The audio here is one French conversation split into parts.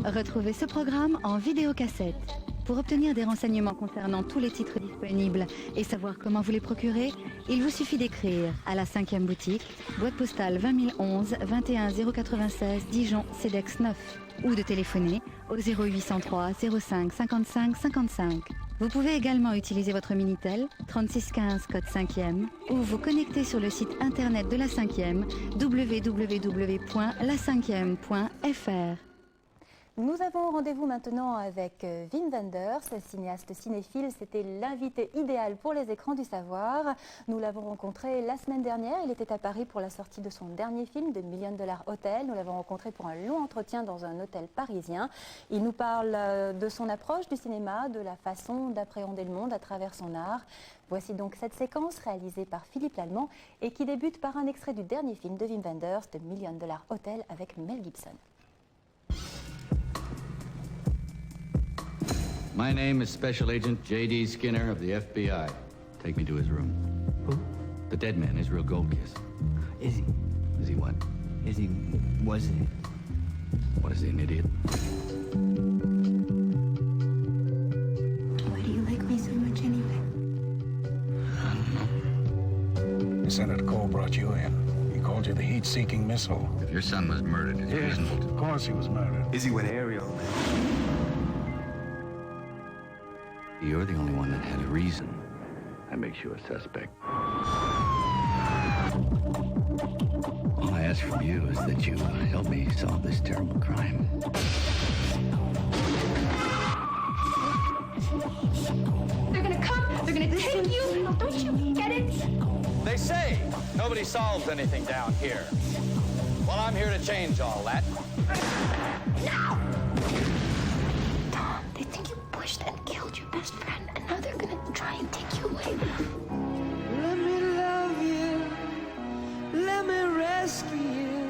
Retrouvez ce programme en vidéocassette. Pour obtenir des renseignements concernant tous les titres disponibles et savoir comment vous les procurer, il vous suffit d'écrire à la 5e boutique, boîte postale 20011 21 096 Dijon CEDEX 9 ou de téléphoner au 0803 05 55 55. Vous pouvez également utiliser votre Minitel 3615 code 5e ou vous connecter sur le site internet de la 5e www.la5e.fr. Nous avons rendez-vous maintenant avec Wim Wenders, cinéaste cinéphile. C'était l'invité idéal pour les écrans du savoir. Nous l'avons rencontré la semaine dernière. Il était à Paris pour la sortie de son dernier film, The $1 Million Hotel. Nous l'avons rencontré pour un long entretien dans un hôtel parisien. Il nous parle de son approche du cinéma, de la façon d'appréhender le monde à travers son art. Voici donc cette séquence réalisée par Philippe Lallemand et qui débute par un extrait du dernier film de Wim Wenders, The $1 Million Hotel avec Mel Gibson. My name is Special Agent J.D. Skinner of the FBI. Take me to his room. Who? The dead man, Israel Goldkiss. Is he? Is he what? Is he? Was he? What is he, an idiot? Why do you like me so much anyway? I don't know. Senator Cole brought you in. He called you the heat-seeking missile. If your son was murdered, it's reasonable to... Of course he was murdered. Is he with Ariel? You're the only one that had a reason. That makes you a suspect. All I ask from you is that you help me solve this terrible crime. They're gonna come. They're gonna take you. Don't you get it? They say nobody solves anything down here. Well, I'm here to change all that. No! Tom, they think you pushed and killed your best friend, and now they're gonna try and take you away. Let me love you. Let me rescue you.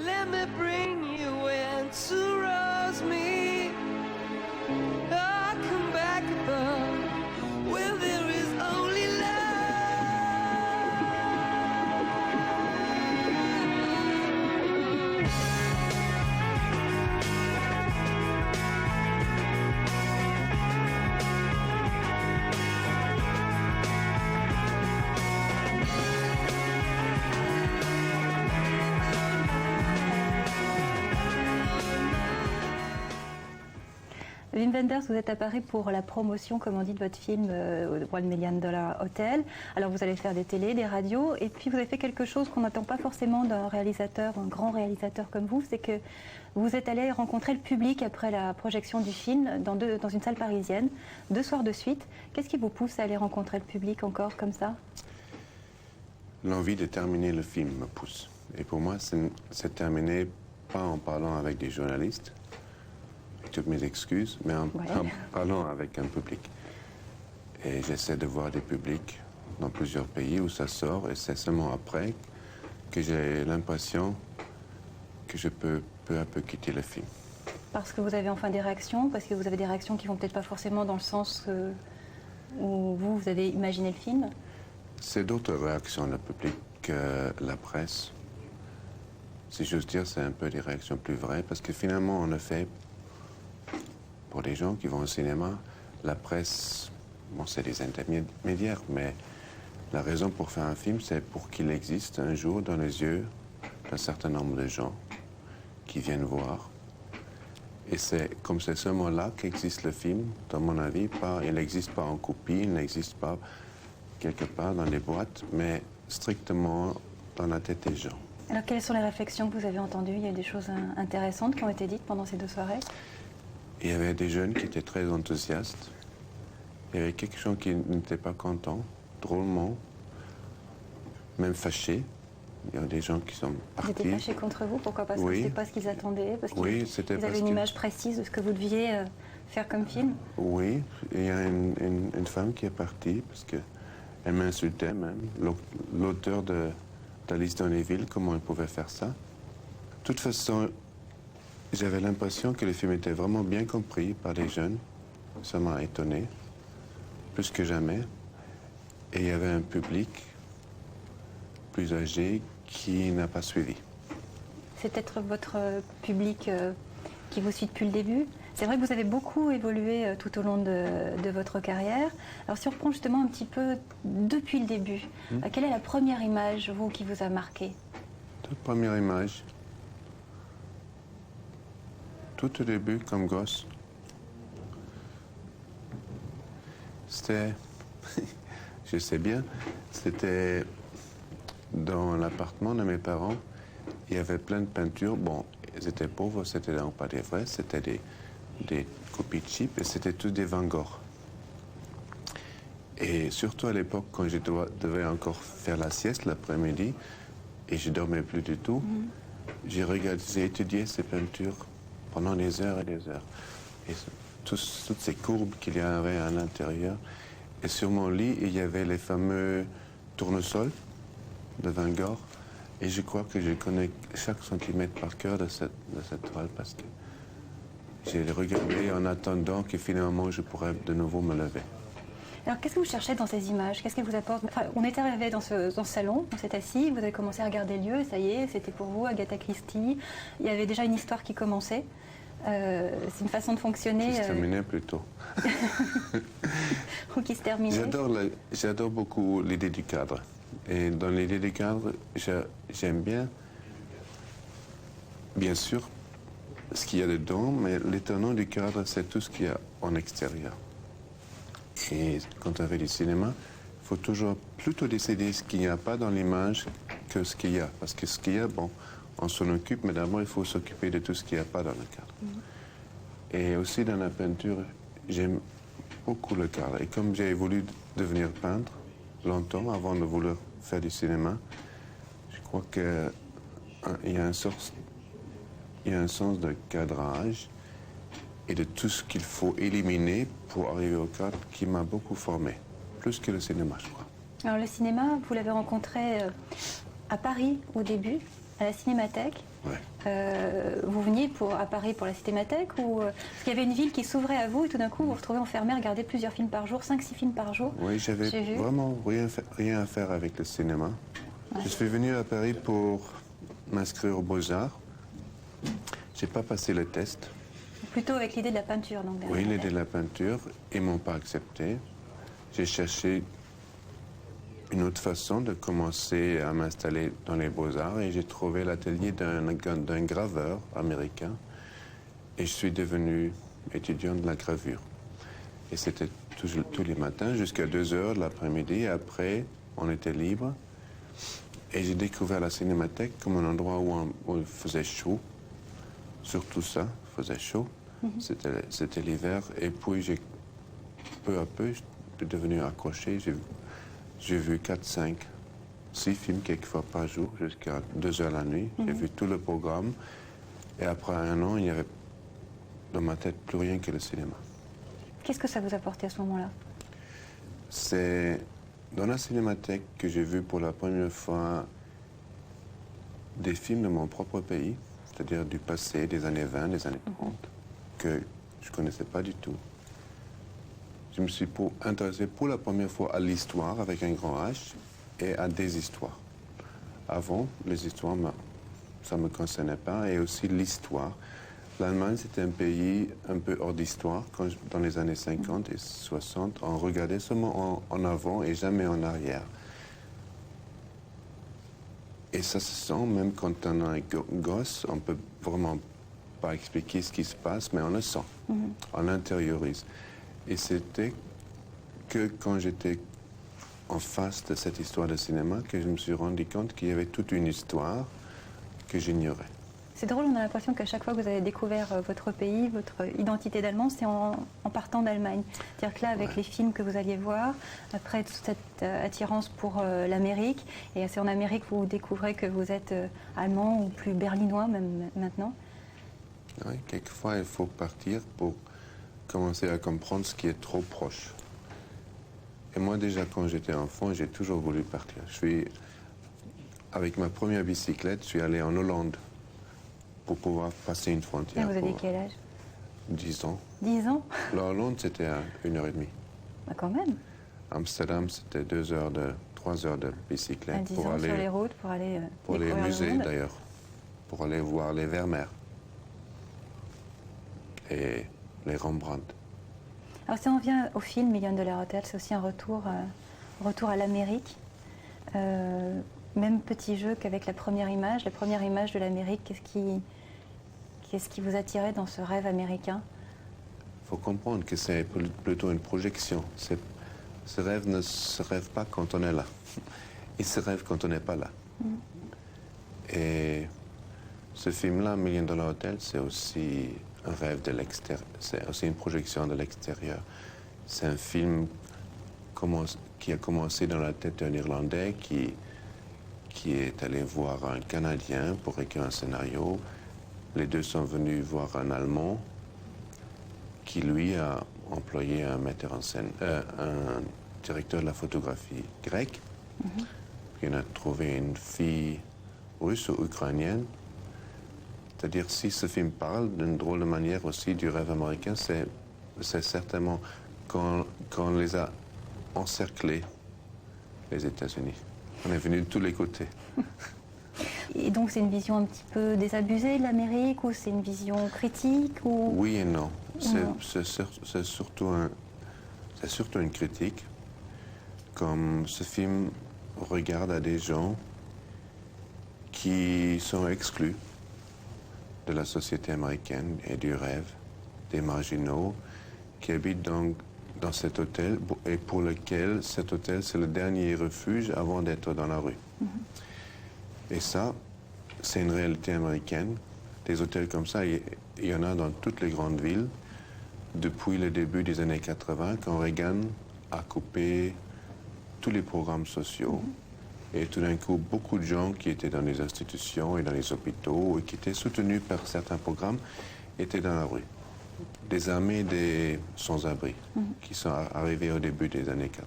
Let me bring you in to rose me. I'll come back above where there is only love. Wim Wenders, vous êtes à Paris pour la promotion, comme on dit, de votre film $1 Million Hotel. Alors vous allez faire des télés, des radios, et puis vous avez fait quelque chose qu'on n'attend pas forcément d'un réalisateur, un grand réalisateur comme vous, c'est que vous êtes allé rencontrer le public après la projection du film dans une salle parisienne, 2 soirs de suite. Qu'est-ce qui vous pousse à aller rencontrer le public encore comme ça? L'envie de terminer le film me pousse. Et pour moi, c'est terminé pas en parlant avec des journalistes, toutes mes excuses, mais en parlant avec un public. Et j'essaie de voir des publics dans plusieurs pays où ça sort, et c'est seulement après que j'ai l'impression que je peux peu à peu quitter le film. Parce que vous avez enfin des réactions, parce que vous avez des réactions qui vont peut-être pas forcément dans le sens où vous avez imaginé le film? C'est d'autres réactions, le public, que la presse. Si j'ose dire, c'est un peu des réactions plus vraies, parce que finalement, on le fait pour les gens qui vont au cinéma. La presse, bon, c'est des intermédiaires, mais la raison pour faire un film, c'est pour qu'il existe un jour dans les yeux d'un certain nombre de gens qui viennent voir. Et c'est comme c'est seulement là qu'existe le film, dans mon avis. Il n'existe pas en copie, il n'existe pas quelque part dans les boîtes, mais strictement dans la tête des gens. Alors quelles sont les réflexions que vous avez entendues? Il y a eu des choses intéressantes qui ont été dites pendant ces 2 soirées? Il y avait des jeunes qui étaient très enthousiastes. Il y avait quelque chose qui n'était pas content, drôlement, même fâchés. Il y a des gens qui sont partis. Ils étaient fâchés contre vous? Pourquoi? Parce que c'était pas ce qu'ils attendaient? Parce qu'ils avaient une image précise de ce que vous deviez faire comme film? Oui, il y a une femme qui est partie parce qu'elle m'insultait même. L'auteur de Alice dans les villes, comment elle pouvait faire ça? De toute façon, j'avais l'impression que le film était vraiment bien compris par les jeunes. Ça m'a étonné, plus que jamais. Et il y avait un public plus âgé qui n'a pas suivi. C'est peut-être votre public qui vous suit depuis le début. C'est vrai que vous avez beaucoup évolué tout au long de votre carrière. Alors si on reprend justement un petit peu depuis le début, quelle est la première image, vous, qui vous a marqué? Toute première image, tout au début, comme gosse, c'était, je sais bien, c'était dans l'appartement de mes parents. Il y avait plein de peintures. Bon, ils étaient pauvres, c'était donc pas des vrais, c'était des copies cheap et c'était tous des Van Gogh. Et surtout à l'époque, quand je devais encore faire la sieste l'après-midi et je dormais plus du tout, j'ai étudié ces peintures pendant des heures et des heures. Et toutes ces courbes qu'il y avait à l'intérieur. Et sur mon lit, il y avait les fameux tournesols de Van Gogh. Et je crois que je connais chaque centimètre par cœur de cette toile parce que j'ai regardé en attendant que finalement je pourrais de nouveau me lever. Alors qu'est-ce que vous cherchez dans ces images? Qu'est-ce qu'elles vous apportent? Enfin, on est arrivé dans ce salon, on s'est assis, vous avez commencé à regarder le lieu, et ça y est, c'était pour vous, Agatha Christie. Il y avait déjà une histoire qui commençait. C'est une façon de fonctionner. Qui se terminait plutôt. Ou qui se terminait. J'adore beaucoup l'idée du cadre. Et dans l'idée du cadre, j'aime bien sûr, ce qu'il y a dedans, mais l'étonnant du cadre, c'est tout ce qu'il y a en extérieur. Et quand on fait du cinéma, il faut toujours plutôt décider ce qu'il n'y a pas dans l'image que ce qu'il y a. Parce que ce qu'il y a, bon, on s'en occupe, mais d'abord, il faut s'occuper de tout ce qu'il n'y a pas dans le cadre. Et aussi dans la peinture, j'aime beaucoup le cadre. Et comme j'ai voulu devenir peintre longtemps avant de vouloir faire du cinéma, je crois qu'il y a un sens de cadrage et de tout ce qu'il faut éliminer pour arriver au cadre qui m'a beaucoup formé, plus que le cinéma, je crois. Alors le cinéma, vous l'avez rencontré à Paris au début, à la Cinémathèque. Ouais. Vous veniez à Paris pour la Cinémathèque ou parce qu'il y avait une ville qui s'ouvrait à vous et tout d'un coup vous vous retrouvez enfermé à regarder plusieurs films par jour, 5-6 films par jour? Oui, j'avais vraiment rien à faire avec le cinéma. Ouais. Je suis venu à Paris pour m'inscrire aux Beaux-Arts. J'ai pas passé le test. Plutôt avec l'idée de la peinture, donc. Oui, l'idée de la peinture. Ils m'ont pas accepté. J'ai cherché une autre façon de commencer à m'installer dans les Beaux-Arts et j'ai trouvé l'atelier d'un graveur américain et je suis devenu étudiant de la gravure. Et c'était tous les matins jusqu'à 2 heures de l'après-midi. Après, on était libre et j'ai découvert la Cinémathèque comme un endroit où il faisait chaud. Surtout ça, il faisait chaud. C'était l'hiver et puis peu à peu, je suis devenu accroché. J'ai vu 4, 5, 6 films quelquefois par jour, jusqu'à 2 heures la nuit. J'ai vu tout le programme. Et après 1 an, il n'y avait dans ma tête plus rien que le cinéma. Qu'est-ce que ça vous a apporté à ce moment-là? C'est dans la Cinémathèque que j'ai vu pour la première fois des films de mon propre pays, c'est-à-dire du passé, des années 20, des années 30, que je ne connaissais pas du tout. Je me suis intéressé pour la première fois à l'histoire avec un grand H et à des histoires. Avant, les histoires, ça ne me concernait pas, et aussi l'histoire. L'Allemagne, c'était un pays un peu hors d'histoire. Dans les années 50 et 60, on regardait seulement en avant et jamais en arrière. Et ça se sent, même quand on est gosse, on ne peut vraiment pas expliquer ce qui se passe, mais on le sent, on l'intériorise. Et c'était que quand j'étais en face de cette histoire de cinéma que je me suis rendu compte qu'il y avait toute une histoire que j'ignorais. C'est drôle, on a l'impression qu'à chaque fois que vous avez découvert votre pays, votre identité d'Allemand, c'est en partant d'Allemagne. C'est-à-dire que là, avec les films que vous alliez voir, après toute cette attirance pour l'Amérique, et c'est en Amérique que vous découvrez que vous êtes allemand ou plus berlinois même maintenant. Oui, quelquefois il faut partir pour commencer à comprendre ce qui est trop proche. Et moi déjà quand j'étais enfant, j'ai toujours voulu partir. Avec ma première bicyclette, je suis allé en Hollande pour pouvoir passer une frontière. Et vous aviez quel âge? 10 ans. 10 ans? La Hollande, c'était à 1h30. Bah quand même. Amsterdam, c'était 3 heures de bicyclette. À 10 ans sur les routes pour aller pour les musées d'ailleurs, pour aller voir les Vermeer. et les Rembrandt. Alors si on revient au film Million Dollar Hotel, c'est aussi un retour à l'Amérique. Même petit jeu qu'avec la première image de l'Amérique, qu'est-ce qui vous attirait dans ce rêve américain? Il faut comprendre que c'est plutôt une projection. Ce rêve ne se rêve pas quand on est là. Il se rêve quand on n'est pas là. Et ce film-là, Million Dollar Hotel, c'est aussi un rêve de l'extérieur. C'est aussi une projection de l'extérieur. C'est un film qui a commencé dans la tête d'un Irlandais qui est allé voir un Canadien pour écrire un scénario. Les deux sont venus voir un Allemand qui, lui, a employé un metteur en scène, un directeur de la photographie grec. Puis on a trouvé une fille russe ou ukrainienne. C'est-à-dire, si ce film parle d'une drôle de manière aussi du rêve américain, c'est certainement quand on les a encerclés, les États-Unis. On est venu de tous les côtés. Et donc c'est une vision un petit peu désabusée de l'Amérique, ou c'est une vision critique ou... Oui et non. Non. C'est surtout une critique. Comme ce film regarde à des gens qui sont exclus de la société américaine et du rêve, des marginaux, qui habitent dans cet hôtel et pour lequel cet hôtel, c'est le dernier refuge avant d'être dans la rue. Et ça, c'est une réalité américaine. Des hôtels comme ça, il y en a dans toutes les grandes villes depuis le début des années 80, quand Reagan a coupé tous les programmes sociaux. Et tout d'un coup, beaucoup de gens qui étaient dans les institutions et dans les hôpitaux et qui étaient soutenus par certains programmes étaient dans la rue. Des armées des sans-abri qui sont arrivés au début des années 80.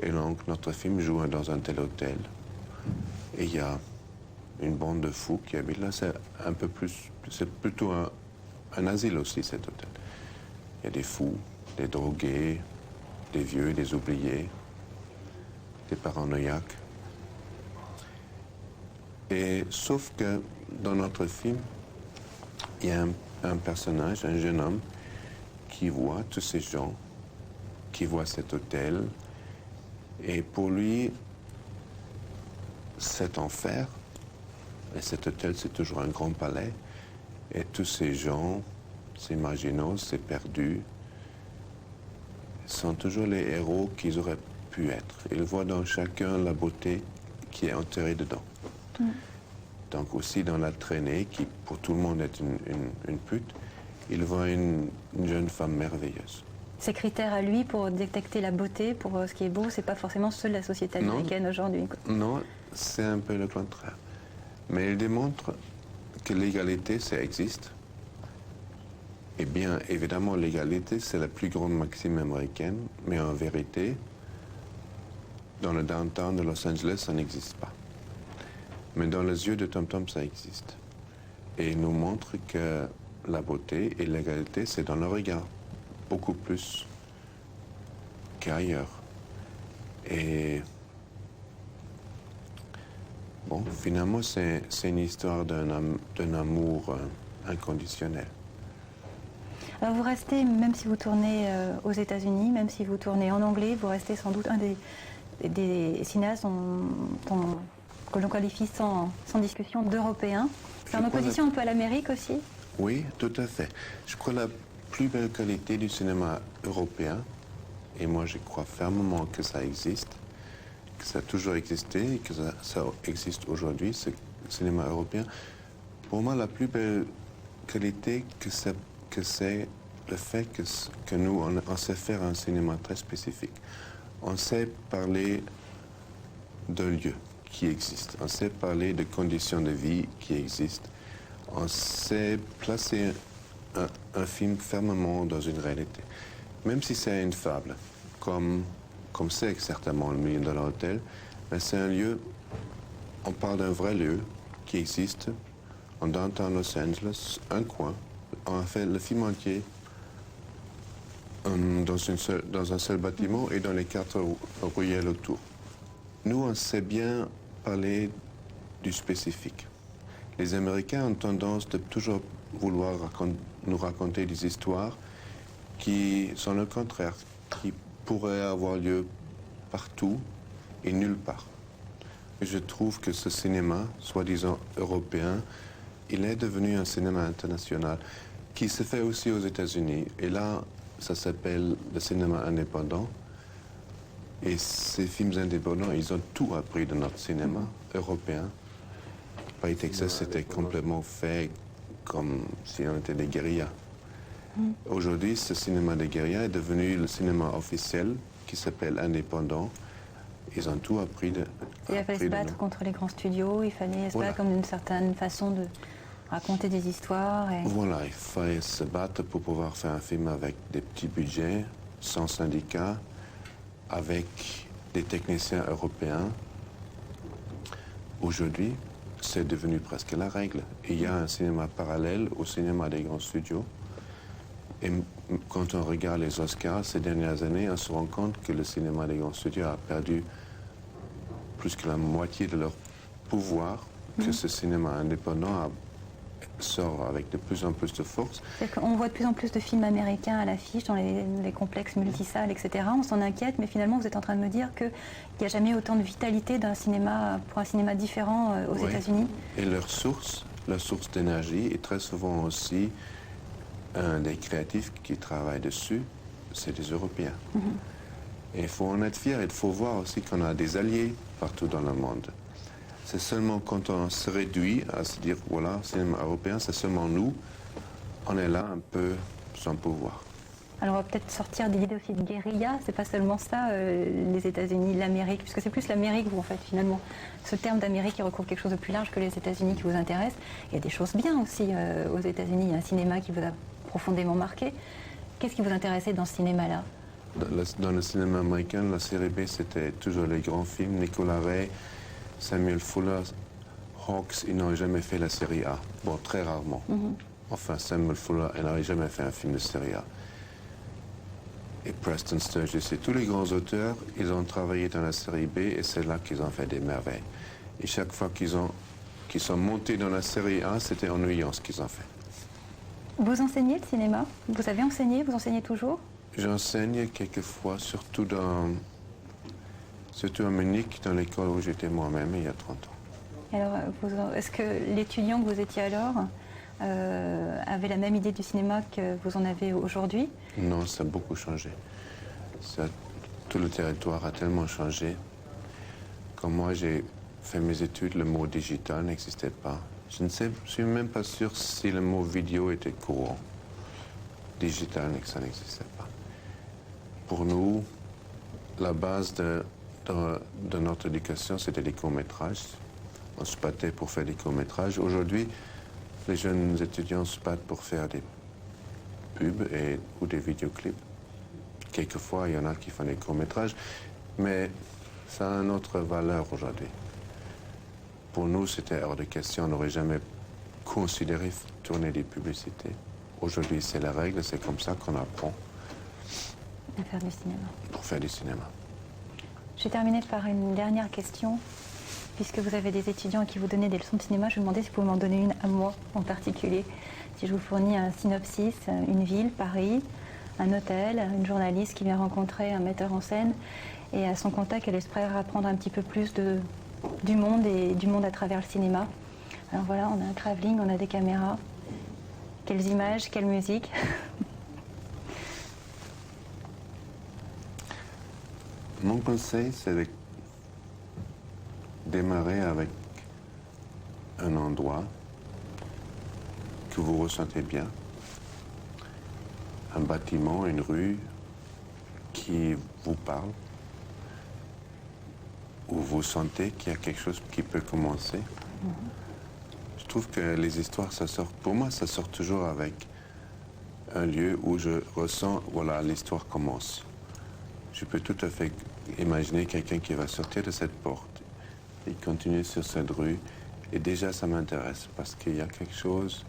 Et donc, notre film joue dans un tel hôtel. Et il y a une bande de fous qui habitent là. C'est un peu plus... C'est plutôt un asile aussi, cet hôtel. Il y a des fous, des drogués, des vieux, des oubliés, des paranoïaques. Et sauf que dans notre film, il y a un personnage, un jeune homme, qui voit tous ces gens, qui voit cet hôtel. Et pour lui, cet enfer, et cet hôtel, c'est toujours un grand palais. Et tous ces gens, ces marginaux, ces perdus, sont toujours les héros qu'ils auraient pu être. Ils voient dans chacun la beauté qui est enterrée dedans. Donc aussi dans la traînée, qui pour tout le monde est une pute, il voit une jeune femme merveilleuse. Ses critères à lui pour détecter la beauté, pour ce qui est beau, c'est pas forcément ceux de la société américaine aujourd'hui. Non, c'est un peu le contraire. Mais il démontre que l'égalité, ça existe. Et bien, évidemment, l'égalité, c'est la plus grande maxime américaine, mais en vérité, dans le downtown de Los Angeles, ça n'existe pas. Mais dans les yeux de Tom Tom, ça existe. Et il nous montre que la beauté et l'égalité, c'est dans le regard, beaucoup plus qu'ailleurs. Et bon, finalement, c'est une histoire d'un amour inconditionnel. Alors vous restez, même si vous tournez aux États-Unis, même si vous tournez en anglais, vous restez sans doute un des cinéastes que l'on qualifie sans discussion d'européen. C'est en opposition un peu à l'Amérique aussi? Oui, tout à fait. Je crois que la plus belle qualité du cinéma européen, et moi je crois fermement que ça existe, que ça a toujours existé et que ça existe aujourd'hui, ce cinéma européen. Pour moi, la plus belle qualité que c'est le fait que nous, on sait faire un cinéma très spécifique. On sait parler de lieux qui existent. On sait parler de conditions de vie qui existent. On sait placer un film fermement dans une réalité. Même si c'est une fable, comme c'est certainement le Million Dollar Hotel, mais c'est un lieu, on parle d'un vrai lieu qui existe en downtown Los Angeles, un coin. On a fait le film entier dans un seul bâtiment et dans les 4 ruelles autour. Nous, on sait bien parler du spécifique. Les Américains ont tendance de toujours vouloir nous raconter des histoires qui sont le contraire, qui pourraient avoir lieu partout et nulle part. Et je trouve que ce cinéma, soi-disant européen, il est devenu un cinéma international qui se fait aussi aux États-Unis. Et là, ça s'appelle le cinéma indépendant. Et ces films indépendants, ils ont tout appris de notre cinéma européen. Paris, Texas, c'était complètement fait comme si on était des guérillas. Aujourd'hui, ce cinéma des guérillas est devenu le cinéma officiel qui s'appelle indépendant. Ils ont tout appris de. Il fallait se battre contre les grands studios, il fallait se battre comme d'une certaine façon de raconter des histoires. Et... Voilà, il fallait se battre pour pouvoir faire un film avec des petits budgets, sans syndicat, avec des techniciens européens. Aujourd'hui, c'est devenu presque la règle. Il y a un cinéma parallèle au cinéma des grands studios. Et quand on regarde les Oscars ces dernières années, on se rend compte que le cinéma des grands studios a perdu plus que la moitié de leur pouvoir, que ce cinéma indépendant sort avec de plus en plus de force. On voit de plus en plus de films américains à l'affiche, dans les complexes multisalles, etc. On s'en inquiète, mais finalement, vous êtes en train de me dire qu'il n'y a jamais autant de vitalité d'un cinéma, pour un cinéma différent aux États-Unis. Et leur source d'énergie est très souvent aussi un des créatifs qui travaillent dessus, c'est des Européens. Et il faut en être fier et il faut voir aussi qu'on a des alliés partout dans le monde. C'est seulement quand on se réduit à se dire, voilà, cinéma européen, c'est seulement nous, on est là un peu sans pouvoir. Alors on va peut-être sortir des idées aussi de guérilla, c'est pas seulement ça, les États-Unis, l'Amérique, puisque c'est plus l'Amérique, vous, en fait, finalement. Ce terme d'Amérique, il recouvre quelque chose de plus large que les États-Unis qui vous intéresse. Il y a des choses bien aussi aux États-Unis, il y a un cinéma qui vous a profondément marqué. Qu'est-ce qui vous intéressait dans ce cinéma-là? Dans le cinéma américain, la série B, c'était toujours les grands films. Nicolas Ray, Samuel Fuller, Hawks, ils n'ont jamais fait la série A. Bon, très rarement. Enfin, Samuel Fuller, il n'aurait jamais fait un film de série A. Et Preston Sturges, et tous les grands auteurs, ils ont travaillé dans la série B et c'est là qu'ils ont fait des merveilles. Et chaque fois qu'ils sont montés dans la série A, c'était ennuyant ce qu'ils ont fait. Vous enseignez le cinéma? Vous avez enseigné? Vous enseignez toujours? J'enseigne quelquefois, surtout à Munich, dans l'école où j'étais moi-même il y a 30 ans. Alors, est-ce que l'étudiant que vous étiez alors avait la même idée du cinéma que vous en avez aujourd'hui? Non, ça a beaucoup changé. Tout le territoire a tellement changé. Quand moi j'ai fait mes études, le mot digital n'existait pas. Je ne suis même pas sûr si le mot vidéo était courant. Digital, ça n'existait pas. Pour nous, la base de notre éducation, c'était les courts-métrages. On se battait pour faire des courts-métrages. Aujourd'hui, les jeunes étudiants se battent pour faire des pubs ou des vidéoclips. Quelquefois, il y en a qui font des courts-métrages, mais ça a une autre valeur aujourd'hui. Pour nous, c'était hors de question. On n'aurait jamais considéré tourner des publicités. Aujourd'hui, c'est la règle, c'est comme ça qu'on apprend. À faire du cinéma. Pour faire du cinéma. Je vais terminer par une dernière question. Puisque vous avez des étudiants qui vous donnaient des leçons de cinéma, je vais vous demander si vous pouvez m'en donner une à moi en particulier. Si je vous fournis un synopsis, une ville, Paris, un hôtel, une journaliste qui vient rencontrer un metteur en scène et à son contact, elle espère apprendre un petit peu plus du monde et du monde à travers le cinéma. Alors voilà, on a un travelling, on a des caméras. Quelles images, quelle musique. Mon conseil, c'est de démarrer avec un endroit que vous ressentez bien, un bâtiment, une rue qui vous parle, où vous sentez qu'il y a quelque chose qui peut commencer. Je trouve que les histoires, pour moi, ça sort toujours avec un lieu où je ressens, voilà, l'histoire commence. Je peux tout à fait imaginer quelqu'un qui va sortir de cette porte et continuer sur cette rue. Et déjà, ça m'intéresse parce qu'il y a quelque chose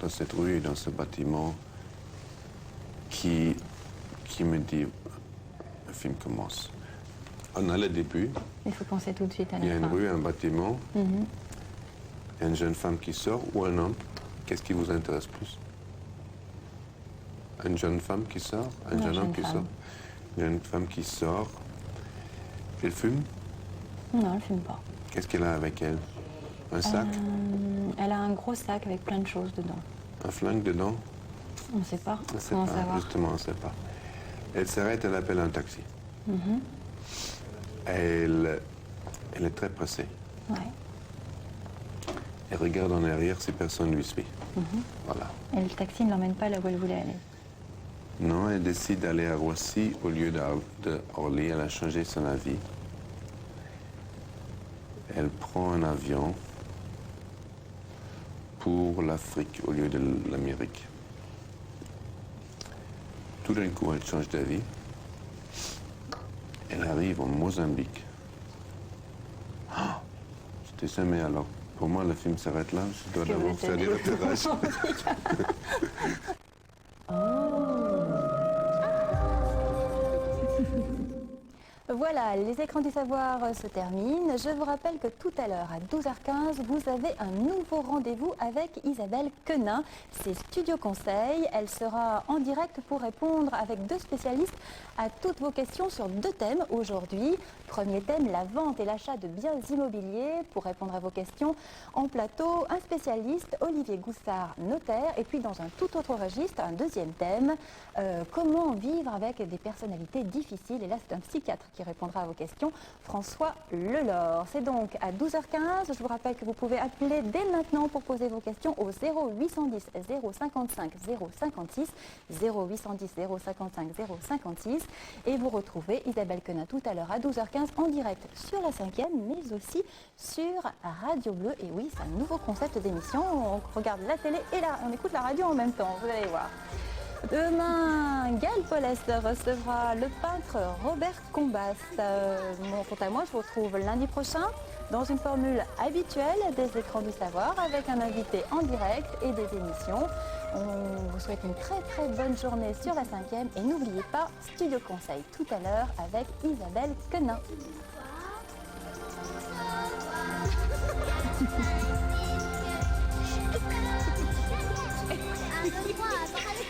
dans cette rue et dans ce bâtiment qui me dit, le film commence. On a le début. Il faut penser tout de suite à la fin. Il y a une rue, un bâtiment. Une jeune femme qui sort ou un homme? Qu'est-ce qui vous intéresse plus? Une jeune femme qui sort? Un jeune homme qui sort? Une jeune femme qui sort. Elle fume? Non, elle ne fume pas. Qu'est-ce qu'elle a avec elle? Un sac? Elle a un gros sac avec plein de choses dedans. Un flingue dedans? On ne sait pas. On ne sait Comment pas, savoir? justement, on ne sait pas. Elle s'arrête, elle appelle un taxi. Elle est très pressée. Ouais. Elle regarde en arrière si personne lui suit. Voilà. Et le taxi ne l'emmène pas là où elle voulait aller. Non, elle décide d'aller à Roissy au lieu de Orly. Elle a changé son avis. Elle prend un avion pour l'Afrique au lieu de l'Amérique. Tout d'un coup, elle change d'avis. Elle arrive en Mozambique. J'étais jamais alors. Pour moi, le film s'arrête là. Je dois d'abord faire des repérages. Voilà, les écrans du savoir se terminent. Je vous rappelle que tout à l'heure, à 12h15, vous avez un nouveau rendez-vous avec Isabelle Quenin. C'est Studio Conseil. Elle sera en direct pour répondre avec deux spécialistes à toutes vos questions sur deux thèmes aujourd'hui. Premier thème, la vente et l'achat de biens immobiliers. Pour répondre à vos questions, en plateau, un spécialiste, Olivier Goussard, notaire. Et puis dans un tout autre registre, un deuxième thème, comment vivre avec des personnalités difficiles. Et là, c'est un psychiatre qui répondra à vos questions, François Lelore. C'est donc à 12h15. Je vous rappelle que vous pouvez appeler dès maintenant pour poser vos questions au 0810 055 056, 0810 055 056. Et vous retrouvez Isabelle Quenin tout à l'heure à 12h15 en direct sur la 5e, mais aussi sur Radio Bleu. Et oui, c'est un nouveau concept d'émission. On regarde la télé et là, on écoute la radio en même temps, vous allez voir. Demain, Gaël Paulès recevra le peintre Robert Combas. Quant à moi, je vous retrouve lundi prochain dans une formule habituelle des écrans du savoir avec un invité en direct et des émissions. On vous souhaite une très très bonne journée sur la 5e et n'oubliez pas Studio Conseil tout à l'heure avec Isabelle Quenin. Apa kali